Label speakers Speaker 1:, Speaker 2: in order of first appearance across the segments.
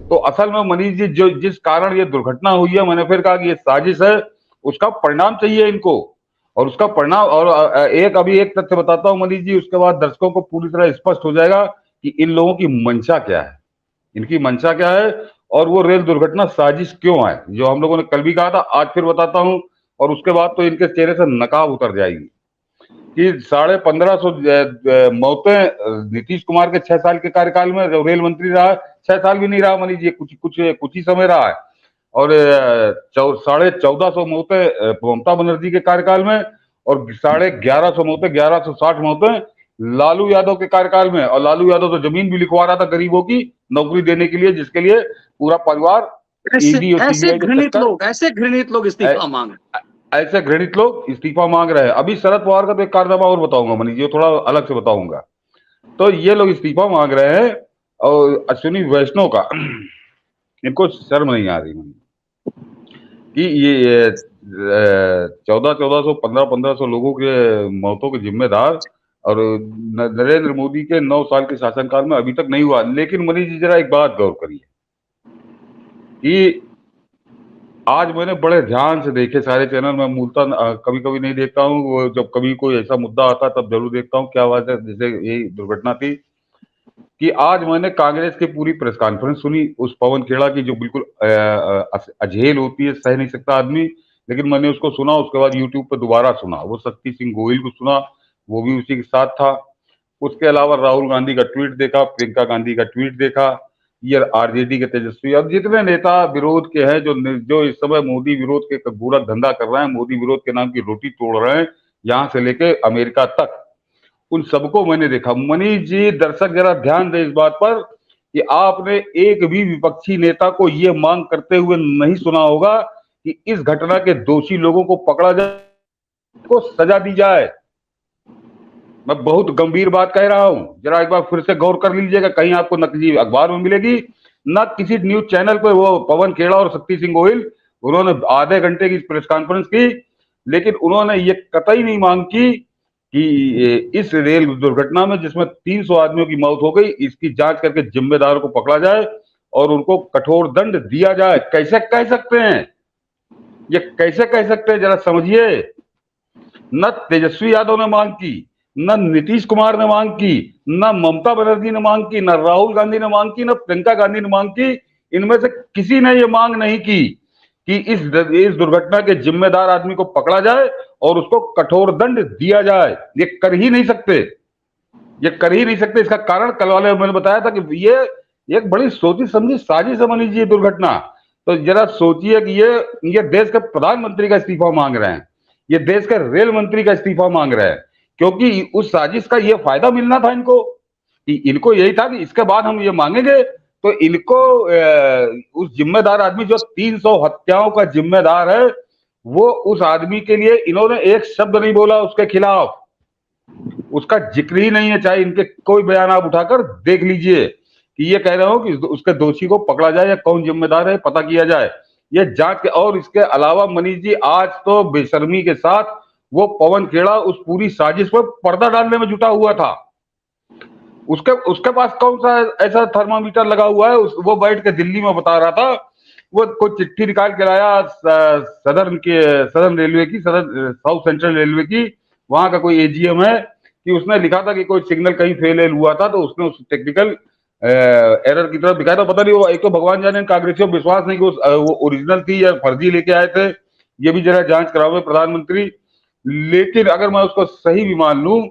Speaker 1: तो असल में मनीष जी जो जिस कारण ये दुर्घटना हुई है, मैंने फिर कहा कि ये साजिश है, उसका परिणाम चाहिए इनको। और उसका परिणाम, और एक अभी एक तथ्य बताता हूं मनीष जी, उसके बाद दर्शकों को पूरी तरह स्पष्ट हो जाएगा कि इन लोगों की मंशा क्या है, इनकी मंशा क्या है, और वो रेल दुर्घटना साजिश क्यों है, जो हम लोगों ने कल भी कहा था, आज फिर बताता हूं। और उसके बाद तो इनके चेहरे से नकाब उतर जाएगी कि 1550 मौतें नीतीश कुमार के 6 साल के कार्यकाल में, जो रेल मंत्री रहा, 6 साल भी नहीं रहा मनीष जी, कुछ ही समय रहा है। और 1450 मौतें ममता बनर्जी के कार्यकाल में, और 1150 मौतें, 1160 मौतें लालू यादव के कार्यकाल में। और लालू यादव तो जमीन भी लिखवा रहा था गरीबों की नौकरी देने के लिए, जिसके लिए पूरा परिवार
Speaker 2: ऐसे
Speaker 1: ईडी और
Speaker 2: ऐसे
Speaker 1: सीबीआई के
Speaker 2: घृणित लोग इस्तीफा मांग रहे हैं।
Speaker 1: ऐसे घृणित लोग इस्तीफा मांग रहे हैं। अभी शरद पवार का तो एक कारनामा और बताऊंगा मनीष जी, थोड़ा अलग से बताऊंगा। तो ये लोग इस्तीफा मांग रहे हैं, और अश्विनी वैष्णव का इनको शर्म नहीं आ रही कि ये 1400 1500 लोगों के मौतों के जिम्मेदार, और नरेंद्र मोदी के 9 साल के शासनकाल में अभी तक नहीं हुआ। लेकिन मनीष जी जरा एक बात गौर करिए कि आज मैंने बड़े ध्यान से देखे सारे चैनल, मैं मूलतः कभी कभी नहीं देखता हूँ, वो जब कभी कोई ऐसा मुद्दा आता है तब जरूर देखता हूँ, क्या बात है, जैसे यही दुर्घटना थी, कि आज मैंने कांग्रेस की पूरी प्रेस कॉन्फ्रेंस सुनी उस पवन खेड़ा की, जो बिल्कुल अझेल होती है, सह नहीं सकता आदमी, लेकिन मैंने उसको सुना। उसके बाद यूट्यूब पर दोबारा सुना, वो शक्ति सिंह गोहिल को सुना, वो भी उसी के साथ था। उसके अलावा राहुल गांधी का ट्वीट देखा, प्रियंका गांधी का ट्वीट देखा, ये आरजेडी के तेजस्वी, अब जितने नेता विरोध के हैं, जो जो इस समय मोदी विरोध के पूरा धंधा कर रहे हैं, मोदी विरोध के नाम की रोटी तोड़ रहे हैं, यहां से लेके अमेरिका तक, उन सबको मैंने देखा। मनीष जी, दर्शक जरा ध्यान दें इस बात पर कि आपने एक भी विपक्षी नेता को ये मांग करते हुए नहीं सुना होगा कि इस घटना के दोषी लोगों को पकड़ा जाए, को सजा दी जाए। मैं बहुत गंभीर बात कह रहा हूं, जरा एक बार फिर से गौर कर लीजिएगा, कहीं आपको नकली अखबार में मिलेगी ना, किसी न्यूज चैनल पर। वो पवन खेड़ा और शक्ति सिंह गोहिल, उन्होंने आधे घंटे की प्रेस कॉन्फ्रेंस की, लेकिन उन्होंने ये कतई नहीं मांग की कि इस रेल दुर्घटना में जिसमें 300 आदमियों की मौत हो गई, इसकी जांच करके जिम्मेदार को पकड़ा जाए और उनको कठोर दंड दिया जाए। कैसे कह सकते हैं, ये कैसे कह सकते हैं, जरा समझिए। न तेजस्वी यादव ने मांग की, न नीतीश कुमार ने मांग की, न ममता बनर्जी ने मांग की, न राहुल गांधी ने मांग की, न प्रियंका गांधी ने मांग की। इनमें से किसी ने यह मांग नहीं की कि इस दुर्घटना के जिम्मेदार आदमी को पकड़ा जाए और उसको कठोर दंड दिया जाए। ये कर ही नहीं सकते, ये कर ही नहीं सकते। इसका कारण कल वाले मैंने बताया था कि ये एक बड़ी सोची समझी साजिश है मनीष जी, दुर्घटना। तो जरा सोचिए कि ये देश के प्रधानमंत्री का इस्तीफा मांग रहे हैं, ये देश के रेल मंत्री का इस्तीफा मांग रहे हैं, क्योंकि उस साजिश का ये फायदा मिलना था इनको, कि इनको यही था कि इसके बाद हम ये मांगेंगे तो इनको उस जिम्मेदार आदमी जो 300 हत्याओं का जिम्मेदार है, वो उस आदमी के लिए इन्होंने एक शब्द नहीं बोला उसके खिलाफ, उसका जिक्र ही नहीं है। चाहे इनके कोई बयान आप उठाकर देख लीजिए कि ये कह रहे हो कि उसके दोषी को पकड़ा जाए या कौन जिम्मेदार है पता किया जाए, ये जांच के। और इसके अलावा मनीष जी, आज तो बेशर्मी के साथ वो पवन खेड़ा उस पूरी साजिश पर पर्दा डालने में जुटा हुआ था। उसके पास कौन सा ऐसा थर्मामीटर लगा हुआ है, वो बैठ के दिल्ली में बता रहा था, वो कोई चिट्ठी निकाल के लाया सदर्न रेलवे की, साउथ सेंट्रल रेलवे की, वहां का कोई एजीएम है, कि उसने लिखा था कि कोई सिग्नल कहीं फेल हुआ था, तो उसने उस टेक्निकल एरर की तरफ दिखाया था। पता नहीं वो, एक तो भगवान जाने कांग्रेसियों विश्वास नहीं कि वो ओरिजिनल थी या फर्जी लेके आए थे, ये भी जरा जांच करावे प्रधानमंत्री। लेकिन अगर मैं उसको सही भी मान लूं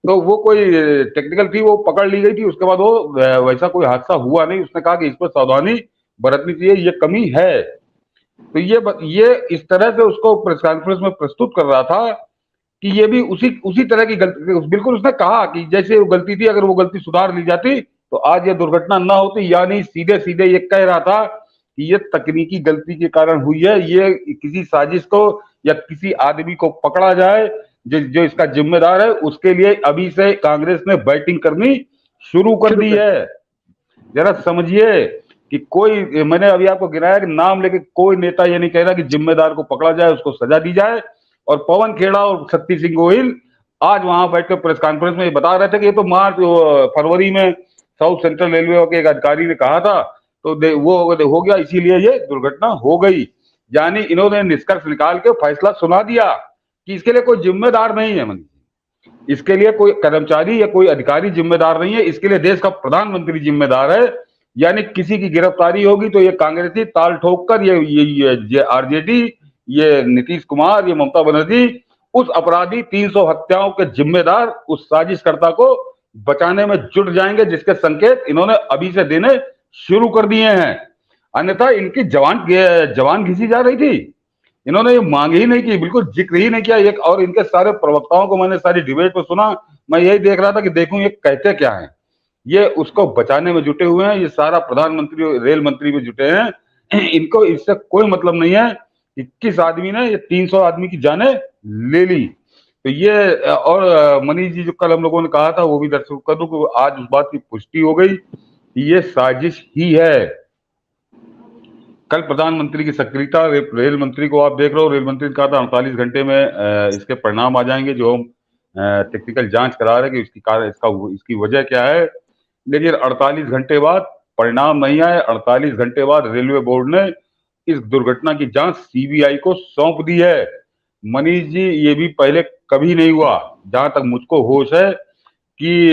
Speaker 1: तो वो कोई टेक्निकल थी, वो पकड़ ली गई थी, उसके बाद वो वैसा कोई हादसा हुआ नहीं। उसने कहा कि इस पर सावधानी बरतनी चाहिए, ये कमी है। तो ये इस तरह से उसको प्रेस कॉन्फ्रेंस में प्रस्तुत कर रहा था कि ये भी उसी तरह की गलती, बिल्कुल उसने कहा कि जैसे वो गलती थी, अगर वो गलती सुधार ली जाती तो आज ये दुर्घटना ना होती। यानी सीधे सीधे ये कह रहा था कि ये तकनीकी गलती के कारण हुई है, ये किसी साजिश को या किसी आदमी को पकड़ा जाए जो इसका जिम्मेदार है, उसके लिए अभी से कांग्रेस ने बैटिंग करनी शुरू कर दी है। जरा समझिए कि कोई, मैंने अभी आपको गिनाया कि नाम लेके कोई नेता ये नहीं कह रहा कि जिम्मेदार को पकड़ा जाए, उसको सजा दी जाए। और पवन खेड़ा और शक्ति सिंह गोहिल आज वहां बैठकर प्रेस कॉन्फ्रेंस में ये बता रहे थे कि ये तो फरवरी में साउथ सेंट्रल रेलवे के एक अधिकारी ने कहा था तो वो हो गया, इसीलिए ये दुर्घटना हो गई। यानी इन्होंने निष्कर्ष निकाल के फैसला सुना दिया कि इसके लिए कोई जिम्मेदार नहीं है, इसके लिए कोई कर्मचारी या कोई अधिकारी जिम्मेदार नहीं है, इसके लिए देश का प्रधानमंत्री जिम्मेदार है। यानी किसी की गिरफ्तारी होगी तो ये कांग्रेसी ताल ठोक कर ये आरजेडी, ये नीतीश कुमार, ये ममता बनर्जी उस अपराधी 300 हत्याओं के जिम्मेदार उस साजिशकर्ता को बचाने में जुट जाएंगे, जिसके संकेत इन्होंने अभी से देने शुरू कर दिए हैं। अन्यथा इनकी जवान घिसी जा रही थी, इन्होंने ये मांग ही नहीं की, बिल्कुल जिक्र ही नहीं किया। एक और इनके सारे प्रवक्ताओं को मैंने सारी डिबेट में सुना, मैं यही देख रहा था कि देखूं ये कहते क्या हैं। ये उसको बचाने में जुटे हुए हैं, ये सारा प्रधानमंत्री रेल मंत्री में जुटे हैं। इनको इससे कोई मतलब नहीं है। 21 आदमी ने ये 300 आदमी की जानें ले ली। तो ये और मनीष जी जो कल हम लोगों ने कहा था वो भी दर्शकों कर दूं कि आज उस बात की पुष्टि हो गई कि ये साजिश ही है। कल प्रधानमंत्री की सक्रियता, रेल मंत्री को आप देख रहे हो, रेल मंत्री ने कहा था 48 घंटे में इसके परिणाम आ जाएंगे, जो हम टेक्निकल जांच करा रहे हैं कि इसकी वजह क्या है। लेकिन 48 घंटे बाद परिणाम नहीं आए। 48 घंटे बाद रेलवे बोर्ड ने इस दुर्घटना की जांच सीबीआई को सौंप दी है। मनीष जी, ये भी पहले कभी नहीं हुआ, जहां तक मुझको होश है, कि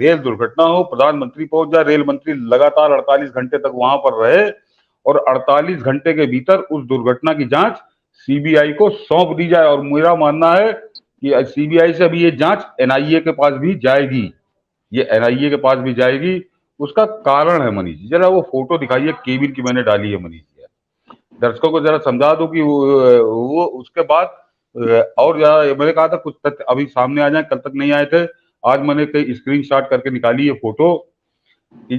Speaker 1: रेल दुर्घटना हो, प्रधानमंत्री पहुंच जाए, रेल मंत्री लगातार 48 घंटे तक वहां पर रहे और 48 घंटे के भीतर उस दुर्घटना की जांच सीबीआई को सौंप दी जाए। और मेरा मानना है कि सीबीआई से अभी ये जांच एनआईए के पास भी जाएगी, ये एनआईए के पास भी जाएगी। उसका कारण है मनीष जी, जरा वो फोटो दिखाइए केबिन की, मैंने डाली है मनीष जी, दर्शकों को जरा समझा दो कि वो उसके बाद और ज्यादा मैंने कहा था कुछ तथ्य अभी सामने आ जाए, कल तक नहीं आए थे। आज मैंने कई स्क्रीनशॉट करके निकाली है फोटो। ये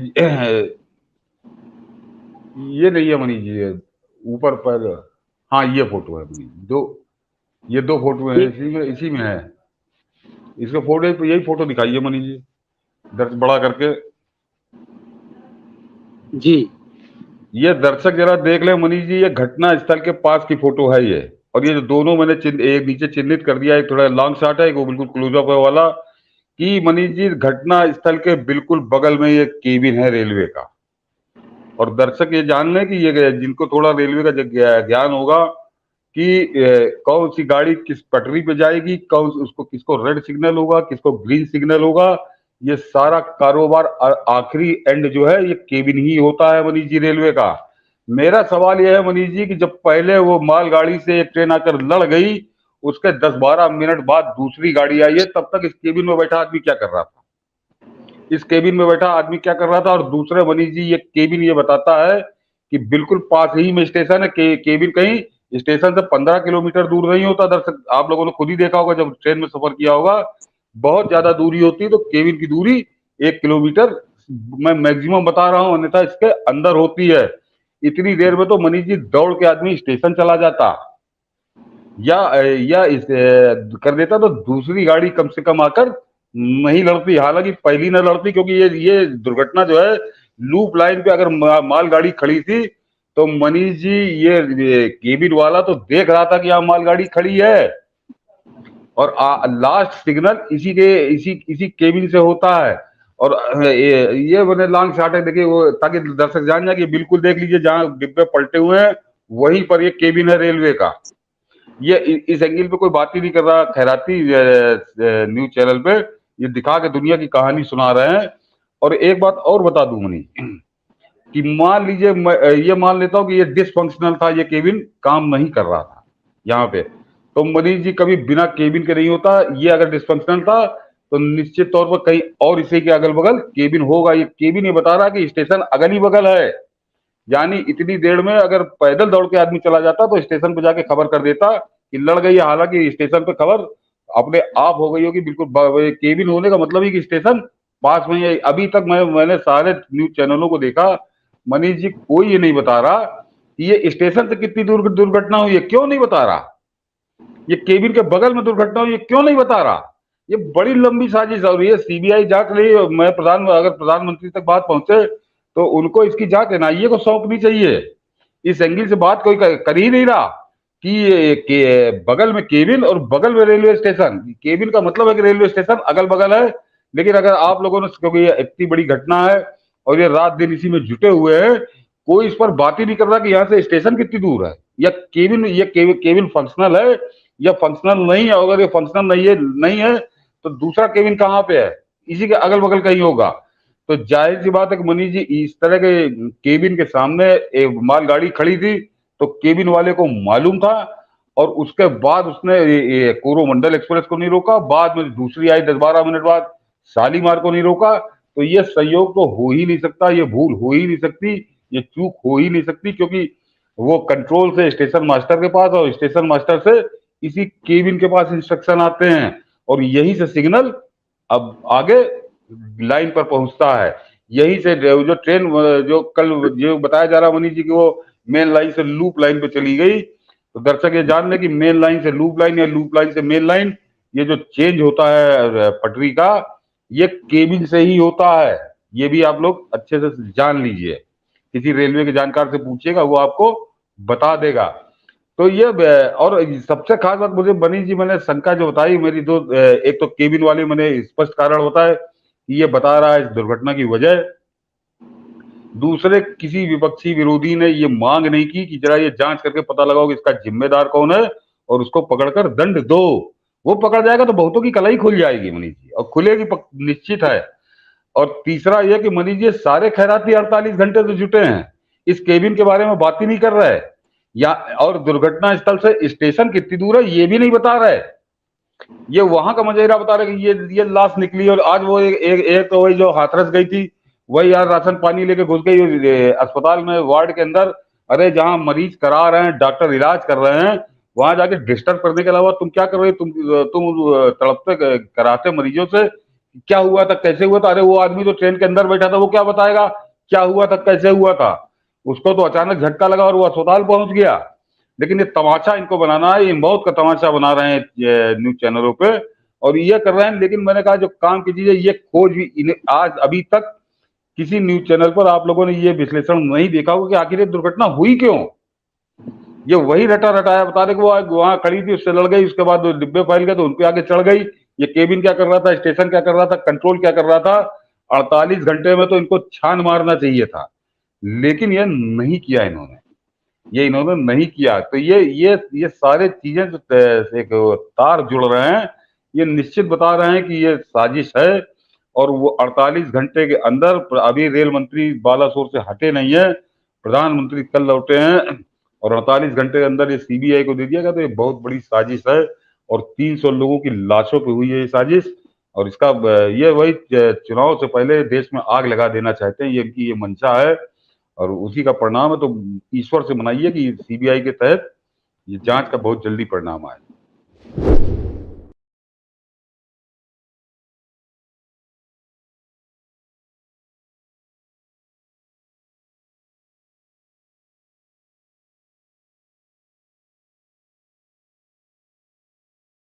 Speaker 1: नहीं है मनीष जी, ऊपर पर, हाँ ये फोटो है मनीष, ये दो फोटो है, इसी में है। इसके फोटो पे यही फोटो दिखाइए मनीष जी, दर्शक बड़ा करके
Speaker 2: जी।
Speaker 1: ये दर्शक जरा देख ले मनीष जी, ये घटना स्थल के पास की फोटो है ये। और ये जो दोनों मैंने एक नीचे चिन्हित कर दिया है, थोड़ा लॉन्ग शॉट है, वो बिल्कुल क्लोजअप है वाला, कि मनीष जी घटना स्थल के बिल्कुल बगल में ये केबिन है रेलवे का। और दर्शक ये जान लें कि ये जिनको थोड़ा रेलवे का ज्ञान होगा कि कौन सी गाड़ी किस पटरी पे जाएगी, किसको रेड सिग्नल होगा, किसको ग्रीन सिग्नल होगा, ये सारा कारोबार आखिरी एंड जो है ये केबिन ही होता है मनीष जी रेलवे का। मेरा सवाल यह है मनीष जी कि जब पहले वो मालगाड़ी से एक ट्रेन आकर लड़ गई, उसके 10-12 मिनट बाद दूसरी गाड़ी आई है, तब तक इस केबिन में बैठा आदमी क्या कर रहा था? इस केबिन में बैठा आदमी क्या कर रहा था? और दूसरे मनीष जी, ये केबिन ये बताता है कि बिल्कुल पास ही में स्टेशन है। केबिन कहीं स्टेशन से 15 किलोमीटर दूर नहीं होता। दर्शक आप लोगों ने खुद ही देखा होगा, जब ट्रेन में सफर किया होगा, बहुत ज्यादा दूरी होती है, तो केबिन की दूरी 1 किलोमीटर मैं मैक्सिमम बता रहा हूं, अन्यथा इसके अंदर होती है। इतनी देर में तो मनीष जी दौड़ के आदमी स्टेशन चला जाता, या इस कर देता, तो दूसरी गाड़ी कम से कम आकर नहीं लड़ती। हालांकि पहली न लड़ती, क्योंकि ये दुर्घटना जो है लूप लाइन पे अगर मालगाड़ी खड़ी थी, तो मनीष जी ये केबिन वाला तो देख रहा था कि यहाँ मालगाड़ी खड़ी है, और लास्ट सिग्नल इसी केबिन से होता है। और ये मैंने लॉन्ग शॉट है, देखिए वो, ताकि दर्शक जान जाए कि बिल्कुल देख लीजिए जहां डिब्बे पलटे हुए हैं वहीं पर ये केबिन है रेलवे का। ये इस एंगल पे कोई बात ही नहीं कर रहा, खैराती न्यूज चैनल पे ये दिखा के दुनिया की कहानी सुना रहे हैं। और एक बात और बता दूं मनी, कि मान लीजिए ये मान लेता हूं कि ये डिसफंक्शनल था, ये केबिन काम नहीं कर रहा था यहाँ पे, तो मनीष जी कभी बिना केबिन के नहीं होता। ये अगर डिसफंक्शनल था तो निश्चित तौर पर कहीं और इसी के अगल बगल केबिन होगा। ये केबिन ये बता रहा है कि स्टेशन अगल ही बगल है। यानी इतनी देर में अगर पैदल दौड़ के आदमी चला जाता तो स्टेशन पे जाके खबर कर देता कि लड़ गई है। हालांकि स्टेशन पे खबर अपने आप हो गई होगी, बिल्कुल केबिन होने का मतलब ही कि स्टेशन पास में है। अभी तक मैंने सारे न्यूज चैनलों को देखा मनीष जी, कोई ये नहीं बता रहा कि ये स्टेशन से कितनी दूर दुर्घटना हुई है, क्यों नहीं बता रहा। ये केबिन के बगल में दुर्घटना हुई है, क्यों नहीं बता रहा। ये बड़ी लंबी साजिश हो रही है, सीबीआई जांच रही है। मैं अगर प्रधानमंत्री तक बात पहुंचे तो उनको इसकी जांच एनआईए को सौंपनी चाहिए। इस एंगल से बात कोई कर ही नहीं रहा कि बगल में केबिन और बगल में रेलवे स्टेशन। केबिन का मतलब है कि रेलवे स्टेशन अगल बगल है। लेकिन अगर आप लोगों ने, क्योंकि ये इतनी बड़ी घटना है और ये रात दिन इसी में जुटे हुए हैं। कोई इस पर बात ही नहीं कर रहा कि यहाँ से स्टेशन कितनी दूर है, या केबिन फंक्शनल है या फंक्शनल नहीं है। अगर ये फंक्शनल नहीं है तो दूसरा केबिन कहाँ पे है, इसी के अगल बगल कहीं होगा। तो जाहिर सी बात है कि मनीष जी, इस तरह के केबिन के सामने एक मालगाड़ी खड़ी थी, तो केबिन वाले को मालूम था, और उसके बाद उसने ये कोरोमंडल एक्सप्रेस को नहीं रोका, बाद में दूसरी आई 10-12 मिनट बाद, शालीमार को नहीं रोका। तो ये संयोग तो हो ही नहीं सकता, ये भूल हो ही नहीं सकती, ये चूक हो ही नहीं सकती, क्योंकि वो कंट्रोल से स्टेशन मास्टर के पास और स्टेशन मास्टर से इसी केबिन के पास इंस्ट्रक्शन आते हैं, और यहीं से सिग्नल अब आगे लाइन पर पहुंचता है। यही से जो ट्रेन जो कल जो बताया जा रहा मनीष जी की वो मेन लाइन से लूप लाइन पे चली गई, तो दर्शक ये जान लें कि मेन लाइन से लूप लाइन या लूप लाइन से मेन लाइन, ये जो चेंज होता है पटरी का, ये केबिन से ही होता है। ये भी आप लोग अच्छे से जान लीजिए, किसी रेलवे के जानकार से पूछिएगा, वो आपको बता देगा। तो ये और सबसे खास बात मुझे मनीष जी, मैंने शंका जो बताई मेरी दो, एक तो केबिन वाले मैंने स्पष्ट कारण बताया कि ये बता रहा है इस दुर्घटना की वजह। दूसरे किसी विपक्षी विरोधी ने ये मांग नहीं की कि जरा ये जांच करके पता लगाओ कि इसका जिम्मेदार कौन है और उसको पकड़कर दंड दो। वो पकड़ जाएगा तो बहुतों की कलाई खुल जाएगी मनीष जी, और खुलेगी निश्चित है। और तीसरा ये कि मनीष जी, सारे खैराती 48 घंटे से जुटे हैं, इस केबिन के बारे में बात ही नहीं कर रहे, या और दुर्घटना स्थल से स्टेशन कितनी दूर है ये भी नहीं बता रहे। ये वहां का मजेरा बता रहे कि ये लाश निकली, और आज वो एक तो वही जो हाथरस गई थी, वही यार राशन पानी लेके घुस गई अस्पताल में वार्ड के अंदर। अरे जहां मरीज करा रहे हैं, डॉक्टर इलाज कर रहे हैं, वहां जाके डिस्टर्ब करने के अलावा तुम क्या कर रहे हो? तुम तड़पते कराते मरीजों से क्या हुआ था, कैसे हुआ था। अरे वो आदमी जो ट्रेन के अंदर बैठा था वो क्या बताएगा क्या हुआ था, कैसे हुआ था? उसको तो अचानक झटका लगा और वो अस्पताल पहुंच गया। लेकिन ये तमाशा इनको बनाना है, ये मौत का तमाशा बना रहे हैं न्यूज चैनलों पे, और ये कर रहे हैं। लेकिन मैंने कहा जो काम की चीज है, ये खोज भी इन्हें आज अभी तक किसी न्यूज चैनल पर आप लोगों ने ये विश्लेषण नहीं देखा होगा कि आखिर ये दुर्घटना हुई क्यों। ये वही रटा रटाया बता रहे कि वो वहां खड़ी थी, उससे लड़ गई, उसके बाद डिब्बे फैल गए तो उनके आगे चढ़ गई। ये केबिन क्या कर रहा था, स्टेशन क्या कर रहा था, कंट्रोल क्या कर रहा था? 48 घंटे में तो इनको छान मारना चाहिए था, लेकिन ये नहीं किया इन्होंने, ये इन्होंने नहीं किया। तो ये सारे चीजें जो एक तार जुड़ रहे हैं, ये निश्चित बता रहे हैं कि ये साजिश है। और वो 48 घंटे के अंदर अभी रेल मंत्री बालासोर से हटे नहीं है, प्रधानमंत्री कल लौटे हैं, और 48 घंटे के अंदर ये सीबीआई को दे दिया गया। तो ये बहुत बड़ी साजिश है, और 300 लोगों की लाशों पे हुई है ये साजिश। और इसका ये वही चुनाव से पहले देश में आग लगा देना चाहते हैं, ये इनकी ये मंशा है, और उसी का परिणाम है। तो ईश्वर से मनाइए कि सीबीआई के तहत ये जांच का बहुत जल्दी परिणाम आए।